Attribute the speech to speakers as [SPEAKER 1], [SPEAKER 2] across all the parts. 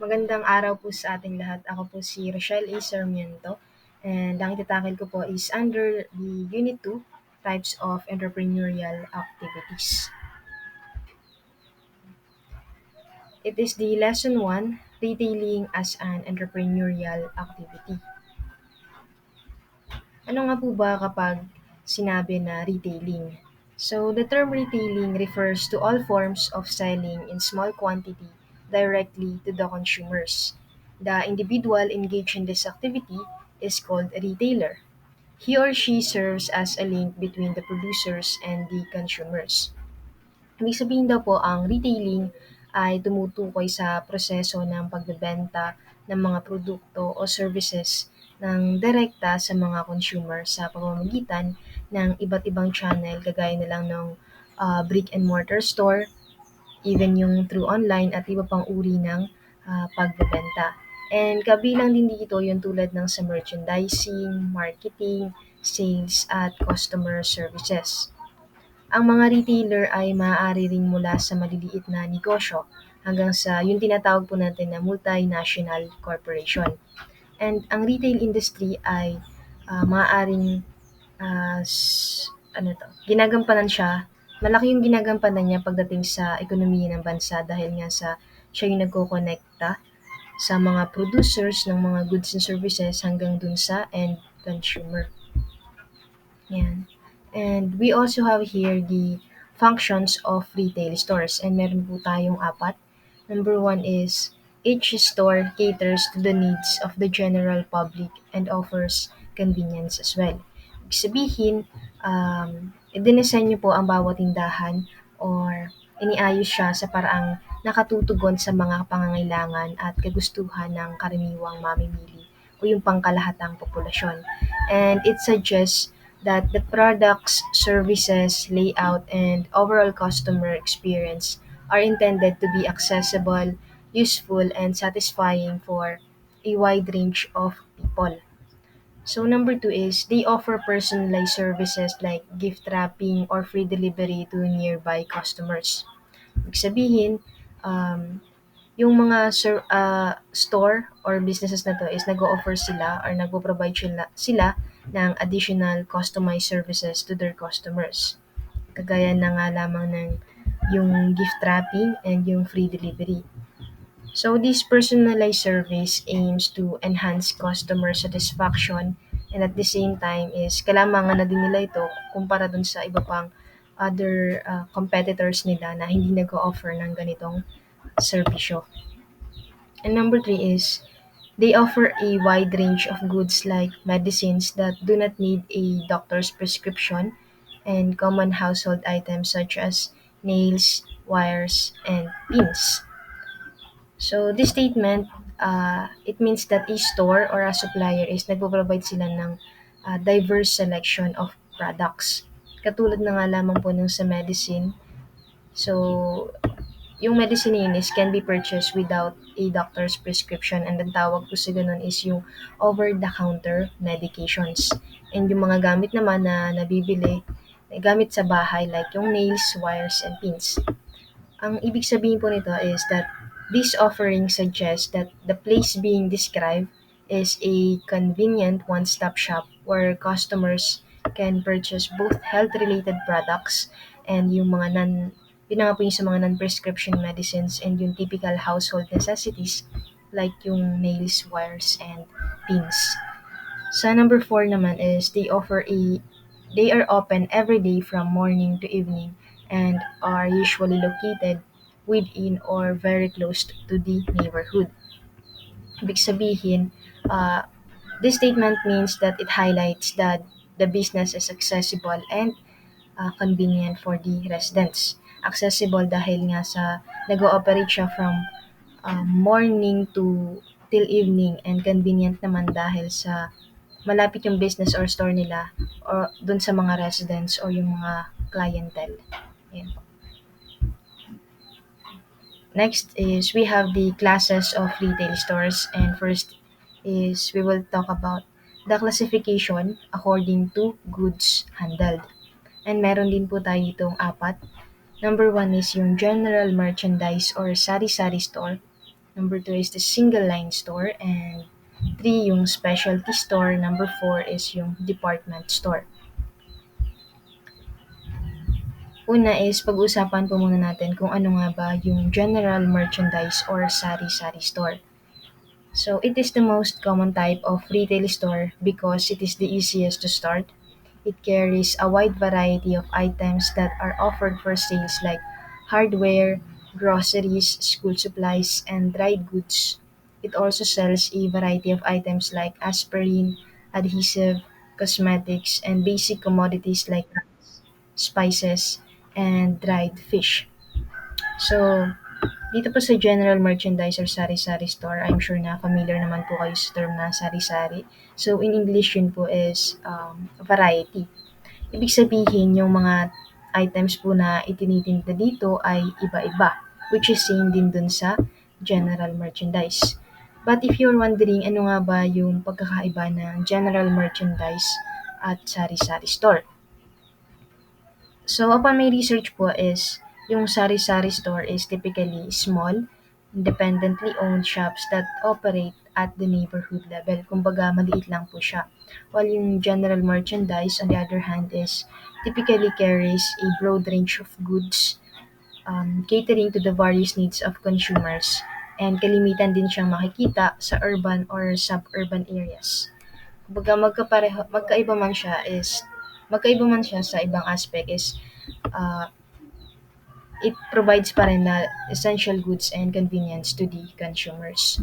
[SPEAKER 1] Magandang araw po sa ating lahat. Ako po si Rochelle A. Sarmiento and ang itatakil ko po is under the Unit 2, Types of Entrepreneurial Activities. It is the Lesson 1, Retailing as an Entrepreneurial Activity. Ano nga po ba kapag sinabi na retailing? So, the term retailing refers to all forms of selling in small quantity directly to the consumers. The individual engaged in this activity is called a retailer. He or she serves as a link between the producers and the consumers. Ibig sabihin daw po ang retailing ay tumutukoy sa proseso ng pagbebenta ng mga produkto o services ng direkta sa mga consumer sa pamamagitan ng iba't ibang channel kagaya na lang ng brick and mortar store, even yung through online at iba pang uri ng pagbebenta. And kabilang din dito yung tulad ng sa merchandising, marketing, sales at customer services. Ang mga retailer ay maaari ring mula sa maliliit na negosyo hanggang sa yung tinatawag po natin na multinational corporation. And ang retail industry ay maaaring ginagampanan siya, malaki yung ginagampanan niya pagdating sa ekonomiya ng bansa dahil nga sa siya yung nagkokonekta sa mga producers ng mga goods and services hanggang dun sa end consumer. Yan. And we also have here the functions of retail stores and meron po tayong apat. Number one is each store caters to the needs of the general public and offers convenience as well. Ibig sabihin, idinisenyo niyo po ang bawat tindahan or iniayos siya sa paraang nakatutugon sa mga pangangailangan at kagustuhan ng karaniwang mamimili o yung pangkalahatang populasyon. And it suggests that the products, services, layout, and overall customer experience are intended to be accessible, useful, and satisfying for a wide range of people. So number two is they offer personalized services like gift wrapping or free delivery to nearby customers. Ibig sabihin, um, yung mga store or businesses na 'to is nag-o-offer sila or nagpo-provide sila ng additional customized services to their customers. Kagaya na nga lamang ng yung gift wrapping and yung free delivery. So this personalized service aims to enhance customer satisfaction and at the same time is kailangan na din nila ito kumpara dun sa iba pang other competitors nila na hindi nag-o-offer ng ganitong serbisyo. And number three is they offer a wide range of goods like medicines that do not need a doctor's prescription and common household items such as nails, wires, and pins. So this statement, it means that a store or a supplier is nagpo-provide sila ng diverse selection of products. Katulad na nga lamang po nung sa medicine. So, yung medicine na yun is can be purchased without a doctor's prescription and ang tawag po sa ganun is yung over-the-counter medications. And yung mga gamit naman na nabibili, gamit sa bahay like yung nails, wires, and pins. Ang ibig sabihin po nito is that this offering suggests that the place being described is a convenient one-stop shop where customers can purchase both health-related products and yung mga yun na nga po yung sa mga non-prescription medicines and yung typical household necessities like yung nails, wires, and pins. Sa number 4 naman is they are open every day from morning to evening and are usually located within or very close to the neighborhood. Ibig sabihin, uh, this statement means that it highlights that the business is accessible and convenient for the residents. Accessible dahil nga sa nag-ooperate siya from morning to till evening and convenient naman dahil sa malapit yung business or store nila or dun sa mga residents or yung mga clientele. Ayan po. Next is we have the classes of retail stores and first is we will talk about the classification according to goods handled. And meron din po tayo itong apat. Number one is yung general merchandise or sari-sari store. Number two is the single line store. And three, yung specialty store. Number four is yung department store. Una is pag-usapan po muna natin kung ano nga ba yung general merchandise or sari-sari store. So it is the most common type of retail store because it is the easiest to start. It carries a wide variety of items that are offered for sales like hardware, groceries, school supplies, and dried goods. It also sells a variety of items like aspirin, adhesive, cosmetics, and basic commodities like spices, and dried fish. So, dito po sa general merchandise or sari-sari store, I'm sure na familiar naman po kayo sa term na sari-sari. So, in English yun po is variety. Ibig sabihin, yung mga items po na itinitinda dito ay iba-iba, which is same din dun sa general merchandise. But if you're wondering ano nga ba yung pagkakaiba ng general merchandise at sari-sari store, so upon my research po is yung sari-sari store is typically small, independently owned shops that operate at the neighborhood level. Kumbaga maliit lang po siya. While yung general merchandise on the other hand is typically carries a broad range of goods, catering to the various needs of consumers, and kalimitan din siyang makikita sa urban or suburban areas. Kumbaga magkaiba man siya sa ibang aspect is uh, it provides pa rin na essential goods and convenience to the consumers.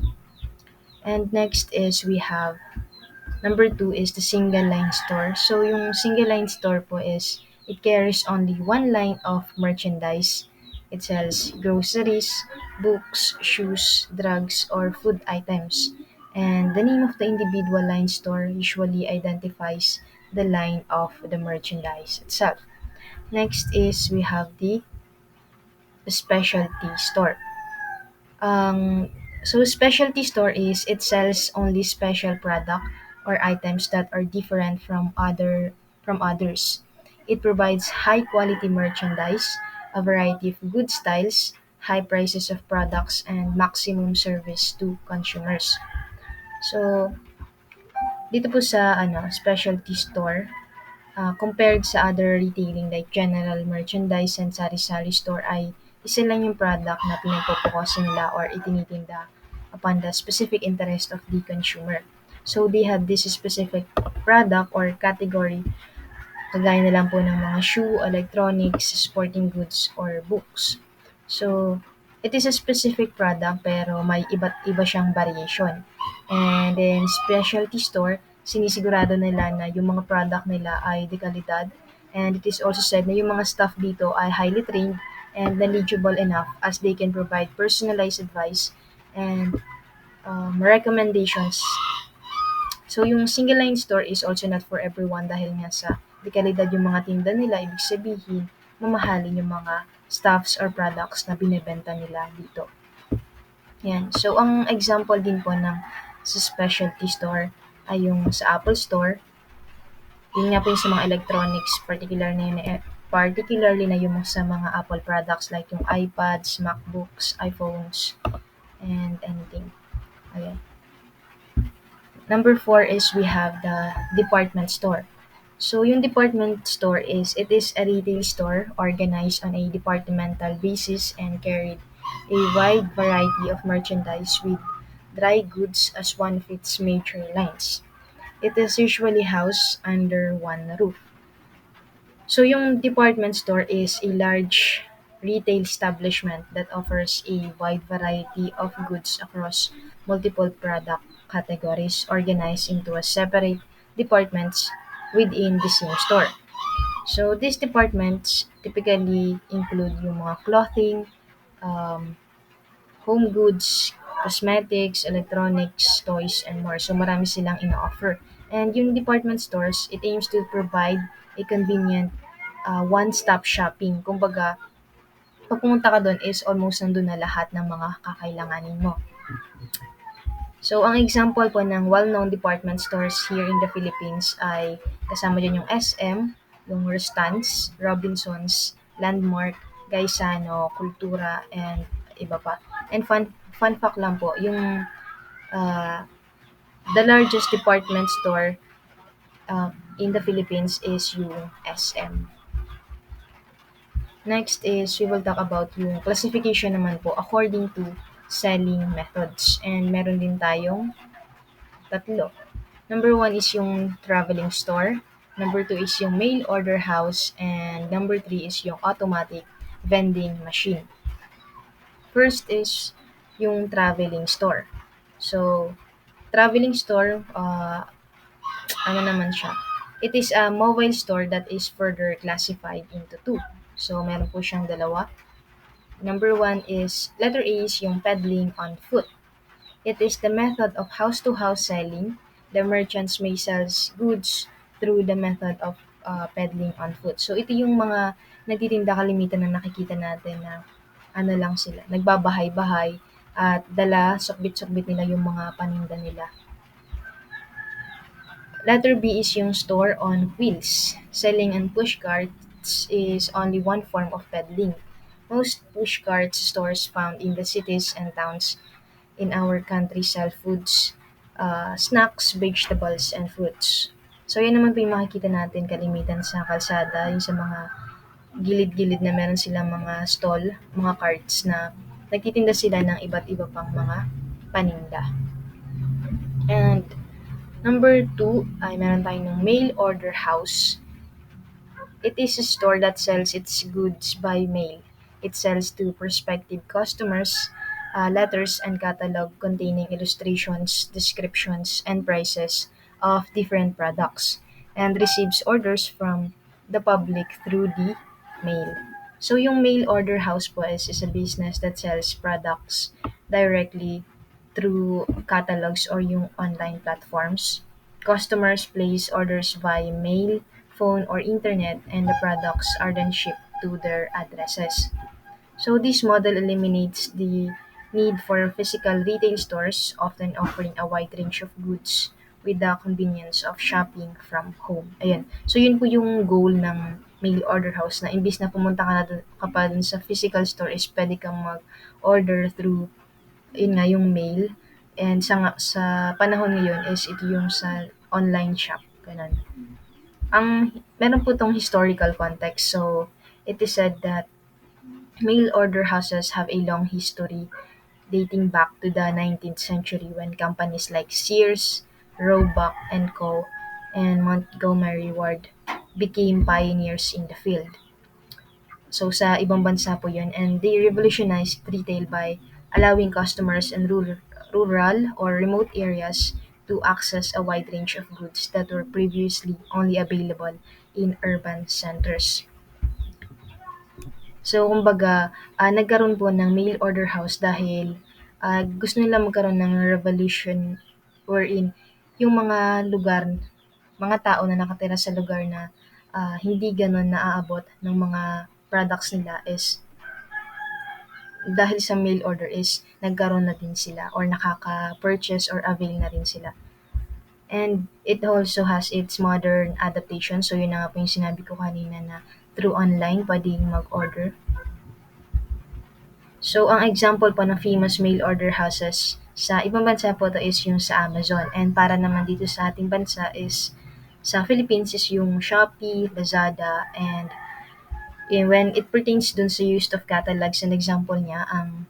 [SPEAKER 1] And next is we have number two is the single line store. So yung single line store po is it carries only one line of merchandise. It sells groceries, books, shoes, drugs, or food items. And the name of the individual line store usually identifies the line of the merchandise itself. Next is we have the specialty store. So specialty store is it sells only special product or items that are different from others. It provides high quality merchandise, a variety of good styles, high prices of products, and maximum service to consumers. So dito po sa specialty store, compared sa other retailing like general merchandise and sari-sari store ay isa lang yung product na pinagpopokusan nila or itinitinda upon the specific interest of the consumer. So they have this specific product or category kagaya na lang po ng mga shoe, electronics, sporting goods, or books. So, it is a specific product pero may iba't iba siyang variation. And then, specialty store, sinisigurado nila na yung mga product nila ay de kalidad. And it is also said na yung mga staff dito ay highly trained and knowledgeable enough as they can provide personalized advice and recommendations. So, yung single line store is also not for everyone dahil nga sa dekalidad yung mga tinda nila, ibig sabihin, mamahalin yung mga stuffs or products na binebenta nila dito. Yan. So, ang example din po ng sa specialty store ay yung sa Apple Store. Yun nga po yung sa mga electronics, particularly na yung sa mga Apple products like yung iPads, MacBooks, iPhones, and anything. Ayan. Number four is we have the department store. So yung department store is it is a retail store organized on a departmental basis and carried a wide variety of merchandise with dry goods as one of its major lines. It is usually housed under one roof. So yung department store is a large retail establishment that offers a wide variety of goods across multiple product categories organized into a separate departments within the same store. So these departments typically include yung mga clothing, um, home goods, cosmetics, electronics, toys, and more. So marami silang ino-offer. And yung department stores, it aims to provide a convenient one-stop shopping. Kumbaga, pag pumunta ka doon is almost nandun na lahat ng mga kakailanganin mo. So, ang example po ng well-known department stores here in the Philippines ay kasama dyan yung SM, yung Rustans, Robinsons, Landmark, Gaisano, Kultura, and iba pa. And fun fact lang po, yung uh, the largest department store in the Philippines is yung SM. Next is we will talk about yung classification naman po according to selling methods. And meron din tayong tatlo. Number one is yung traveling store. Number two is yung mail order house. And number three is yung automatic vending machine. First is yung traveling store. So, traveling store, ano naman siya? It is a mobile store that is further classified into two. So, meron po siyang dalawa. Number one is, letter A is yung peddling on foot. It is the method of house-to-house selling. The merchants may sell goods through the method of peddling on foot. So, ito yung mga nagtitinda kalimitan na nakikita natin na ano lang sila, nagbabahay-bahay at dala, sukbit-sukbit nila yung mga paninda nila. Letter B is yung store on wheels. Selling and push carts is only one form of peddling. Most push cart stores found in the cities and towns in our country sell foods, snacks, vegetables, and fruits. So, yan naman po yung makikita natin kalimitan sa kalsada, yung sa mga gilid-gilid na meron silang mga stall, mga carts na nagtitinda sila ng iba't iba pang mga paninda. And number two ay meron tayong mail order house. It is a store that sells its goods by mail. It sells to prospective customers letters and catalog containing illustrations, descriptions, and prices of different products and receives orders from the public through the mail. So yung mail order house po is a business that sells products directly through catalogs or yung online platforms. Customers place orders via mail, phone, or internet, and the products are then shipped to their addresses. So this model eliminates the need for physical retail stores, often offering a wide range of goods with the convenience of shopping from home. Ayan. So yun po yung goal ng mail order house na imbis na pumunta ka na ka pa dun sa physical store is pwede kang mag-order through yun nga yung mail. And sa panahon ngayon is ito yung sa online shop. Ganun. Meron po tong historical context. So it is said that mail order houses have a long history dating back to the 19th century when companies like Sears, Roebuck and Co. and Montgomery Ward became pioneers in the field. So sa ibang bansa po yun, and they revolutionized retail by allowing customers in rural or remote areas to access a wide range of goods that were previously only available in urban centers. So kumbaga, nagkaroon po ng mail order house dahil, gusto nila magkaroon ng revolution wherein yung mga lugar, mga tao na nakatira sa lugar na, hindi gano'n naaabot ng mga products nila is dahil sa mail order is nagkaroon na din sila or nakaka-purchase or avail na rin sila. And it also has its modern adaptation. So yun na nga po yung sinabi ko kanina na through online puwedeng mag-order. So, ang example po ng famous mail order houses sa ibang bansa po 'to is yung sa Amazon, and para naman dito sa ating bansa is sa Philippines is yung Shopee, Lazada, and when it pertains dun sa use of catalogs, an example niya, ang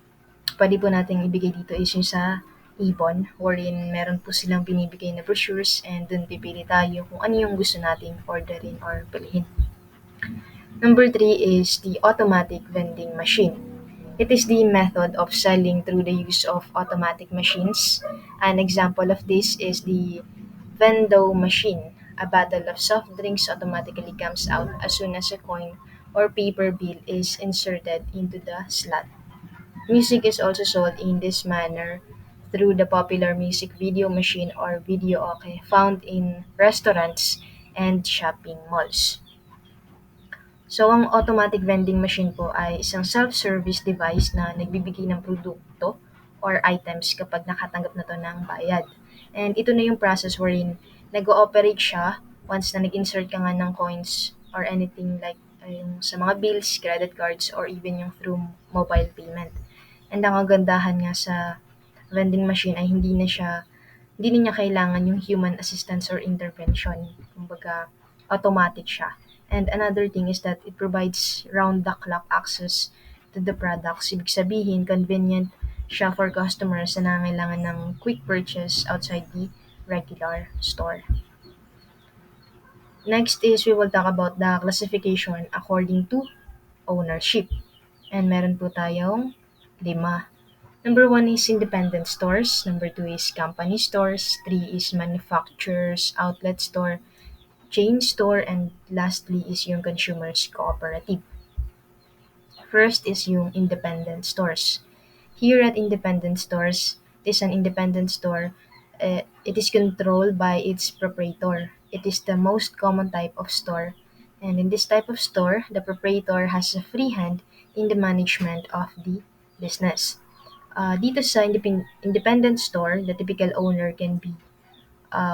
[SPEAKER 1] puwede po nating ibigay dito is yung sa Ibon, wherein meron po silang binibigay na brochures and dun pipili tayo kung ano yung gusto nating orderin or bilhin. Number three is the automatic vending machine. It is the method of selling through the use of automatic machines. An example of this is the Vendo machine. A bottle of soft drinks automatically comes out as soon as a coin or paper bill is inserted into the slot. Music is also sold in this manner through the popular music video machine or videoke found in restaurants and shopping malls. So, ang automatic vending machine po ay isang self-service device na nagbibigay ng produkto or items kapag nakatanggap na 'to ng bayad. And ito na yung process wherein nag-ooperate siya once na nag-insert ka nga ng coins or anything like yung sa mga bills, credit cards, or even yung through mobile payment. And ang kagandahan nga sa vending machine ay hindi na niya kailangan yung human assistance or intervention. Kumbaga, automatic siya. And another thing is that it provides round-the-clock access to the products. Ibig sabihin, convenient siya for customers na nangangailangan ng quick purchase outside the regular store. Next is we will talk about the classification according to ownership. And meron po tayong 5. Number 1 is independent stores, number 2 is company stores, 3 is manufacturers outlet store, chain store, and lastly is yung consumers cooperative. First is yung independent stores. Here at independent stores, it is an independent store. It is controlled by its proprietor. It is the most common type of store. And in this type of store, the proprietor has a free hand in the management of the business. Dito sa independent store, the typical owner can be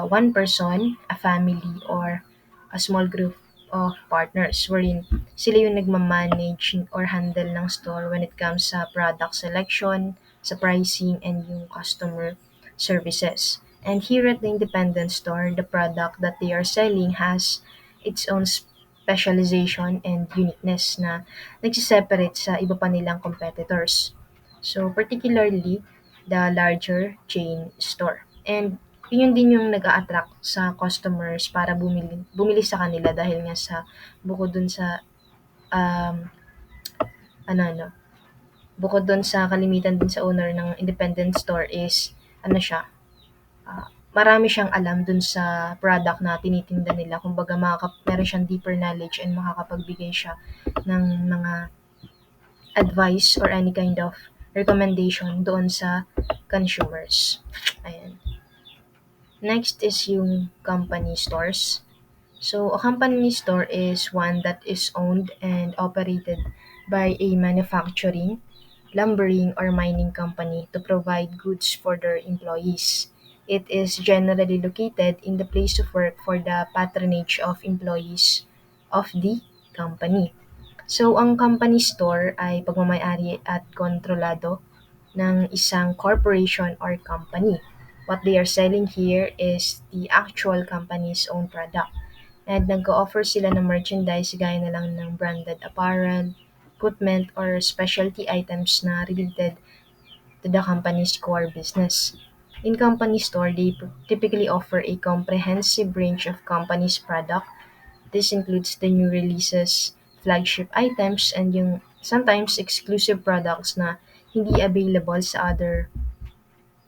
[SPEAKER 1] one person, a family, or a small group of partners wherein sila yung nagmamanage or handle ng store when it comes sa product selection, sa pricing, and yung customer services. And here at the independent store, the product that they are selling has its own specialization and uniqueness na nagsiseparate sa iba pa nilang competitors. So, particularly, the larger chain store. And yun din yung nag-a-attract sa customers para bumili sa kanila dahil nga sa bukod dun sa um, ano ano, bukod dun sa kalimitan din sa owner ng independent store is ano siya, marami siyang alam dun sa product na tinitinda nila. Kumbaga meron siyang deeper knowledge and makakapagbigay siya ng mga advice or any kind of recommendation doon sa consumers. Ayan. Next is yung company stores. So, a company store is one that is owned and operated by a manufacturing, lumbering, or mining company to provide goods for their employees. It is generally located in the place of work for the patronage of employees of the company. So, ang company store ay pagmamay-ari at kontrolado ng isang corporation or company. What they are selling here is the actual company's own product. And nag-o-offer sila ng merchandise gaya na lang ng branded apparel, equipment, or specialty items na related to the company's core business. In company store, they typically offer a comprehensive range of company's product. This includes the new releases, flagship items, and yung sometimes exclusive products na hindi available sa other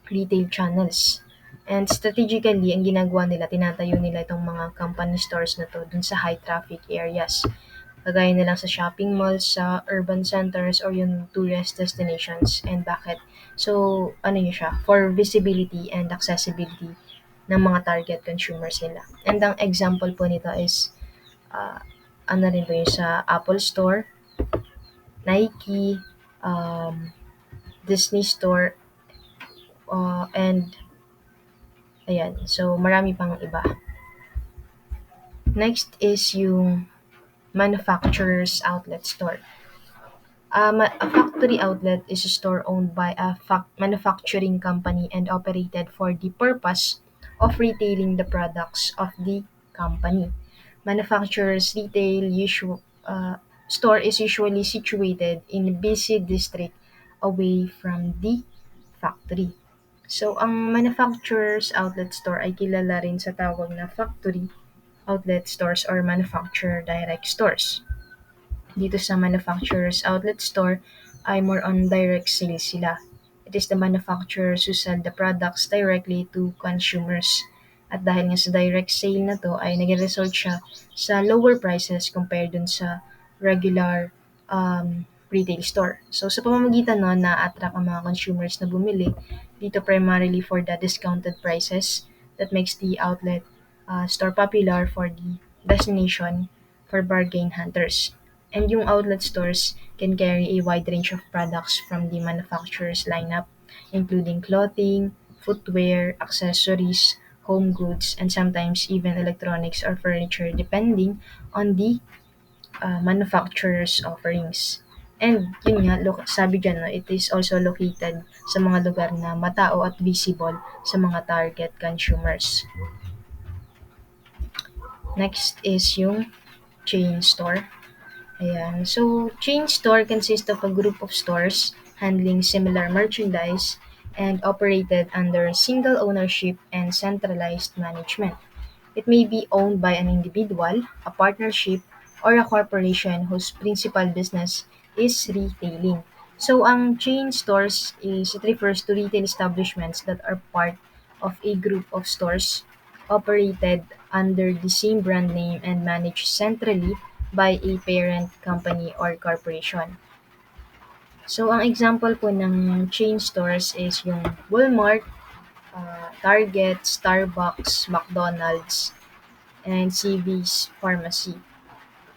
[SPEAKER 1] retail channels. And strategically, ang ginagawa nila, tinatayo nila itong mga company stores na to dun sa high traffic areas. Kagaya na lang sa shopping malls, sa urban centers, or yung tourist destinations. And bakit? So, ano yun siya? For visibility and accessibility ng mga target consumers nila. And ang example po nito is, uh, ano rin po yung sa Apple Store, Nike, um, Disney Store, and ayan. So, marami pang iba. Next is yung manufacturer's outlet store. A factory outlet is a store owned by a manufacturing company and operated for the purpose of retailing the products of the company. Manufacturer's retail store is usually situated in a busy district away from the factory. So, ang manufacturer's outlet store ay kilala rin sa tawag na factory outlet stores or manufacturer direct stores. Dito sa manufacturer's outlet store ay more on direct sales sila. It is the manufacturers who sell the products directly to consumers. At dahil nga sa direct sale na to ay nag-result siya sa lower prices compared dun sa regular retail store. So sa pamamagitan nun, na-attract ang mga consumers na bumili dito primarily for the discounted prices that makes the outlet store popular for the destination for bargain hunters. And yung outlet stores can carry a wide range of products from the manufacturer's lineup, including clothing, footwear, accessories, home goods, and sometimes even electronics or furniture, depending on the manufacturer's offerings. And yun nga, sabi dyan, no, it is also located sa mga lugar na matao at visible sa mga target consumers. Next is yung chain store. Ayan. So, chain store consists of a group of stores handling similar merchandise and operated under single ownership and centralized management. It may be owned by an individual, a partnership, or a corporation whose principal business is retailing. So, ang chain stores it refers to retail establishments that are part of a group of stores operated under the same brand name and managed centrally by a parent company or corporation. So, ang example po ng chain stores is yung Walmart, Target, Starbucks, McDonald's, and CV's Pharmacy.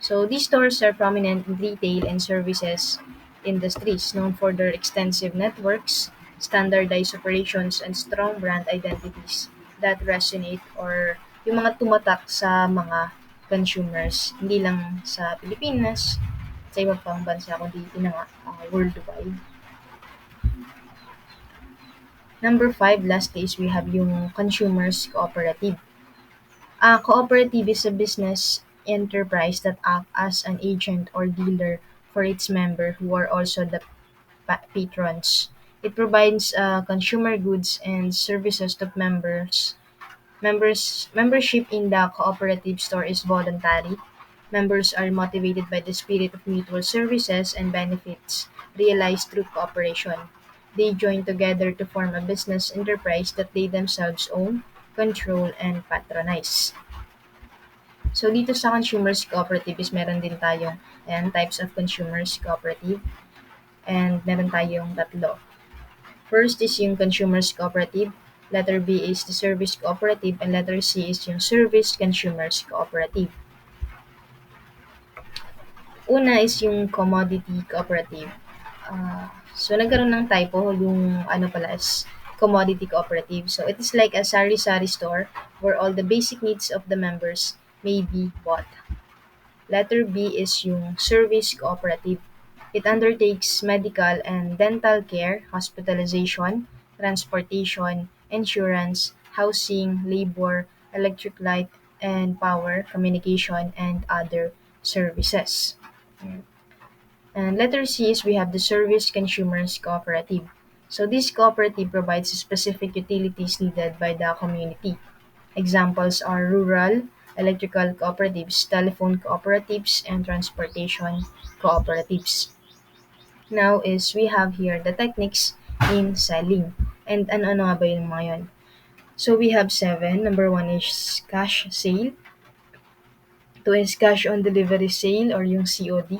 [SPEAKER 1] So these stores are prominent in retail and services industries, known for their extensive networks, standardized operations, and strong brand identities that resonate or yung mga tumatak sa mga consumers, hindi lang sa Pilipinas, sa iba pang bansa, kundi worldwide. Number five, last is we have yung consumers cooperative. A cooperative is a business enterprise that acts as an agent or dealer for its members who are also the patrons. It provides consumer goods and services to members. Membership in the cooperative store is voluntary. Members are motivated by the spirit of mutual services and benefits realized through cooperation. They join together to form a business enterprise that they themselves own, control, and patronize. So dito sa consumers cooperative is meron din tayong types of consumers cooperative and meron tayong tatlo. First is yung consumers cooperative, letter B is the service cooperative, and letter C is yung service consumers cooperative. Una is yung commodity cooperative. So nagkaroon ng typo yung ano pala is commodity cooperative. So it is like a sari-sari store where all the basic needs of the members may be bought. Letter B is yung service cooperative. It undertakes medical and dental care, hospitalization, transportation, insurance, housing, labor, electric light and power, communication, and other services. And letter C is we have the service consumers cooperative. So this cooperative provides specific utilities needed by the community. Examples are rural, electrical cooperatives, telephone cooperatives, and transportation cooperatives. Now is we have here the techniques in selling. And ano-ano nga ba yung mga yun? So we have seven. Number one is cash sale. Two is cash on delivery sale or yung COD.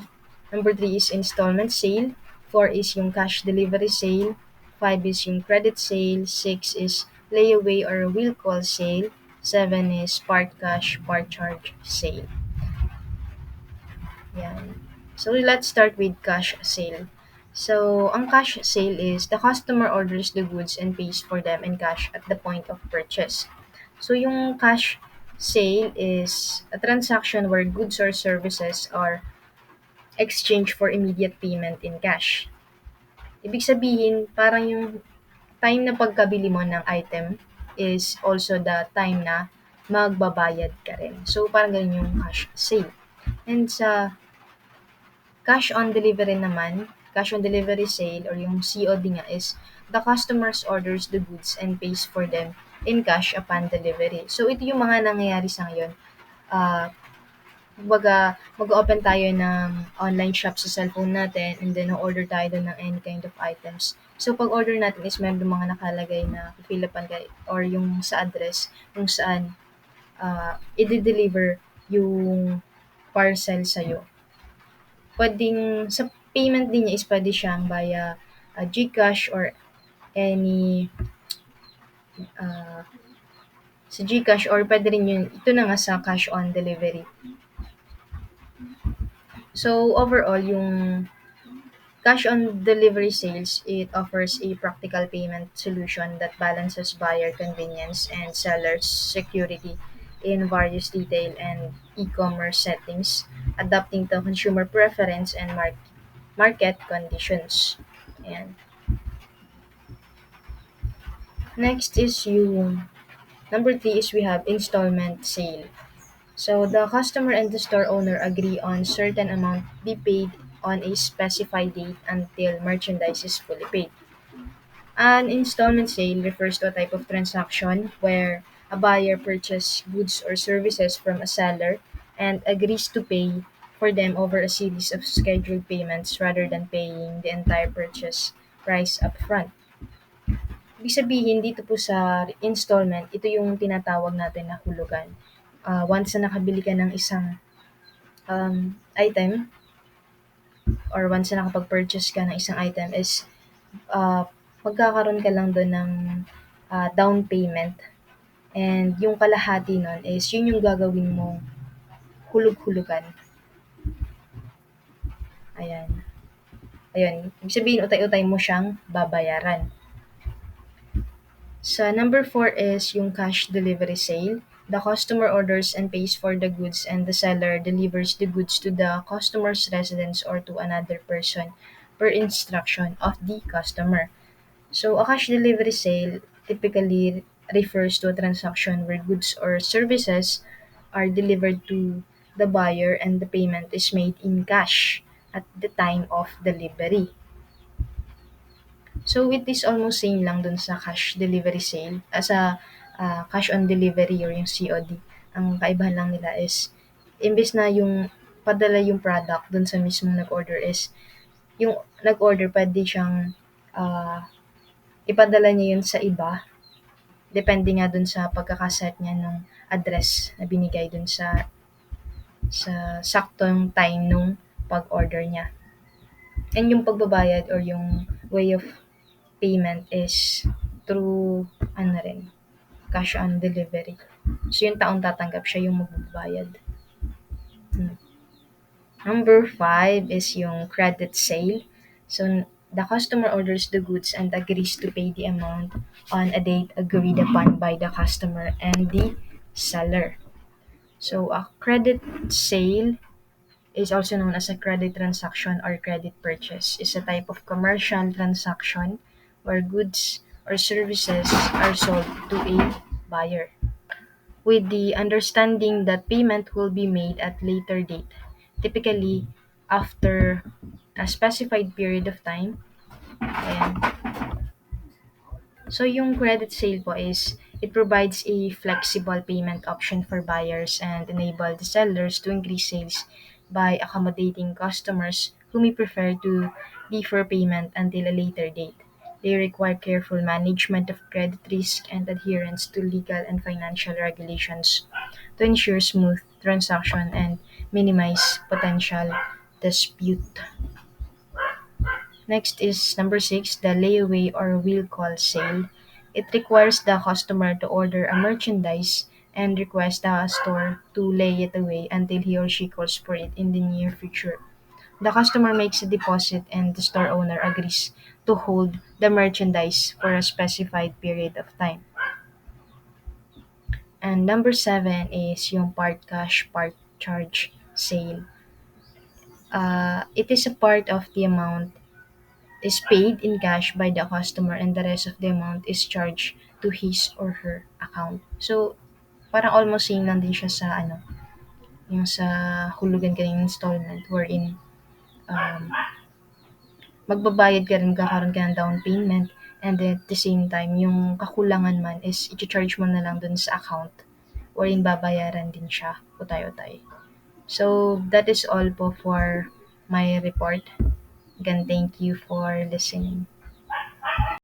[SPEAKER 1] Number three is installment sale. Four is yung cash delivery sale. Five is yung credit sale. Six is layaway or will call sale. Seven is part cash, part charge sale. Yan. So let's start with cash sale. So, ang cash sale is the customer orders the goods and pays for them in cash at the point of purchase. So, yung cash sale is a transaction where goods or services are exchanged for immediate payment in cash. Ibig sabihin, parang yung time na pagkabili mo ng item is also the time na magbabayad ka rin. So, parang ganun yung cash sale. And sa cash on delivery naman, cash on delivery sale or yung COD nga is the customers orders the goods and pays for them in cash upon delivery. So, ito yung mga nangyayari sa ngayon. Ah, Kumbaga, mag-open tayo ng online shop sa cellphone natin and then order tayo doon ng any kind of items. So, pag order natin is meron mga nakalagay na pipilapan ka or yung sa address kung saan i-deliver yung parcel sa'yo. Pwedeng sa payment din niya is pwede siyang via GCash or any uh, sa GCash or pwede rin yun, ito na nga sa cash on delivery. So, overall, yung cash on delivery sales, it offers a practical payment solution that balances buyer convenience and seller's security in various retail and e-commerce settings, adapting to consumer preference and market conditions. Ayan. Next is yung number 3 is we have installment sale. So the customer and the store owner agree on certain amount be paid on a specified date until merchandise is fully paid. An installment sale refers to a type of transaction where a buyer purchases goods or services from a seller and agrees to pay for them over a series of scheduled payments rather than paying the entire purchase price upfront. Ibig sabihin dito po sa installment, ito yung tinatawag natin na hulugan. Once na nakabili ka ng isang item or once na nakapag-purchase ka ng isang item is ah, magkakaroon ka lang dun ng down payment and yung kalahati nun is yun yung gagawin mong hulog-hulugan. Ayan. Ayun. Ibig sabihin, utay-utay mo siyang babayaran. Sa number 4 is yung cash delivery sale. The customer orders and pays for the goods and the seller delivers the goods to the customer's residence or to another person per instruction of the customer. So, a cash delivery sale typically refers to a transaction where goods or services are delivered to the buyer and the payment is made in cash at the time of delivery. So, it is almost same lang dun sa cash delivery sale, sa cash on delivery or yung COD. Ang kaibahan lang nila is, imbes na yung padala yung product dun sa mismong nag-order is, yung nag-order pwede siyang ah, ipadala niya yun sa iba. Depende nga dun sa pagkakaset niya ng address na binigay dun sa saktong time nung pag-order niya. And yung pagbabayad or yung way of payment is through ano rin, cash on delivery. So yung taong tatanggap siya yung magbabayad. Number 5 is yung credit sale. So the customer orders the goods and agrees to pay the amount on a date agreed upon by the customer and the seller. So a credit sale is also known as a credit transaction or credit purchase. Is a type of commercial transaction where goods or services are sold to a buyer with the understanding that payment will be made at later date, typically after a specified period of time. Ayan. So yung credit sale po is it provides a flexible payment option for buyers and enable the sellers to increase sales by accommodating customers who may prefer to defer payment until a later date. They require careful management of credit risk and adherence to legal and financial regulations to ensure smooth transaction and minimize potential dispute. Next is number 6, the layaway or will call sale. It requires the customer to order a merchandise and request the store to lay it away until he or she calls for it in the near future. The customer makes a deposit and the store owner agrees to hold the merchandise for a specified period of time. And number 7 is yung part cash, part charge sale. It is a part of the amount is paid in cash by the customer and the rest of the amount is charged to his or her account. So, parang almost same lang din siya sa ano, yung sa hulugan ka ng installment wherein um, magbabayad ka rin, kakaroon ka ng down payment and then at the same time, yung kakulangan man is i-charge mo na lang dun sa account wherein babayaran din siya utay-utay. So, that is all po for my report. Again, thank you for listening.